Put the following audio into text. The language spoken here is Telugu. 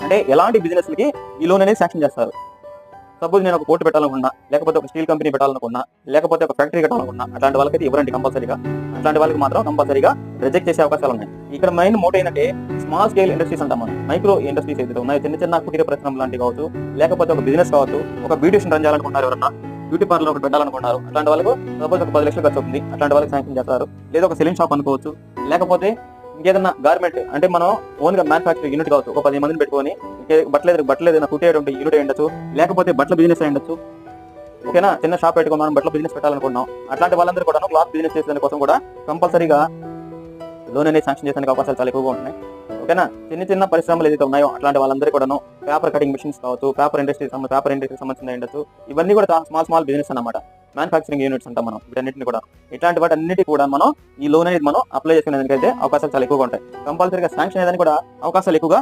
అంటే ఎలాంటి బిజినెస్లకి ఈ లోన్ అనేది శాంక్షన్ చేస్తారు. సపోజ్ నేను ఒక పోర్ట్ పెట్టాలనుకున్నా, లేకపోతే ఒక స్టీల్ కంపెనీ పెట్టాలనుకున్నా, లేకపోతే ఒక ఫ్యాక్టరీ కట్టాలనుకున్నా, అట్లాంటి వాళ్ళకి ఇవ్వరండి కంపల్సరీగా. అట్లాంటి వాళ్ళకి మాత్రం కంపల్సరీగా రిజెక్ట్ చేసే అవకాశాలు ఉన్నాయి. ఇక్కడ మెయిన్ మోట్ ఏంటంటే స్మాల్ స్కేల్ ఇండస్ట్రీస్ అంటాం మనం. మైక్రో ఇండస్ట్రీస్ ఏదైతే ఉన్నాయో, చిన్న చిన్న కుటీర పరిశ్రమలు లాంటివి కావచ్చు, లేకపోతే ఒక బిజినెస్ కావచ్చు, ఒక బ్యూటిషియన్ రన్ చేయాలనుకుంటున్నారు, ఎవరన్నా బ్యూటీ పార్లర్ ఒకటి పెట్టాలనుకున్నారు, అట్లాంటి వాళ్ళకు సపోజ్ ఒక 10 లక్షలు ఖర్చు అవుతుంది, అట్లాంటి వాళ్ళకి శాంక్షన్ చేస్తారు. లేదా ఒక సెలూన్ షాప్ అనుకోవచ్చు, లేకపోతే ఇంకేదన్నా గార్మెంట్ అంటే మనం ఓన్ గా మ్యానుఫాక్చరింగ్ యూనిట్ కావచ్చు, ఒక 10 మందిని పెట్టుకొని బట్టలు ఏదైనా కుట్టేటువంటి యూనిట్ అయి ఉండొచ్చు, లేకపోతే బట్టల బిజినెస్ అయి ఉండొచ్చు. ఓకేనా, చిన్న షాప్ పెట్టుకుని మనం బట్టల బిజినెస్ పెట్టాలనుకున్నాం, అట్లాంటి వాళ్ళందరూ కూడా క్లాత్ బిజినెస్ చేసే కోసం కూడా కంపల్సరీగా లోన్ అనేది శాంక్షన్ చేసే అవకాశాలు చాలా ఎక్కువగా ఉన్నాయి. ఓకేనా, చిన్న చిన్న పరిశ్రమలు ఏదైతే ఉన్నాయో అట్లాంటి వాళ్ళందరూ కూడాను పేపర్ కటింగ్ మిషన్స్ కావచ్చు, పేపర్ ఇండస్ట్రీకి సంబంధించిన ఉండొచ్చు, ఇవన్నీ కూడా స్మాల్ బిజినెస్ అన్నమాట. మ్యానుఫాక్చరింగ్ యూనిట్స్ అంటాం మనం వీటన్నిటిని కూడా. ఇట్లాంటి వాటి అన్నిటి కూడా మనం ఈ లోన్ అనేది మనం అప్లై చేసుకునేందుకైతే అవకాశాలు చాలా ఎక్కువగా ఉంటాయి. కంపల్సరీగా శాంక్షన్ అయ్యేదానికి కూడా అవకాశాలు ఎక్కువగా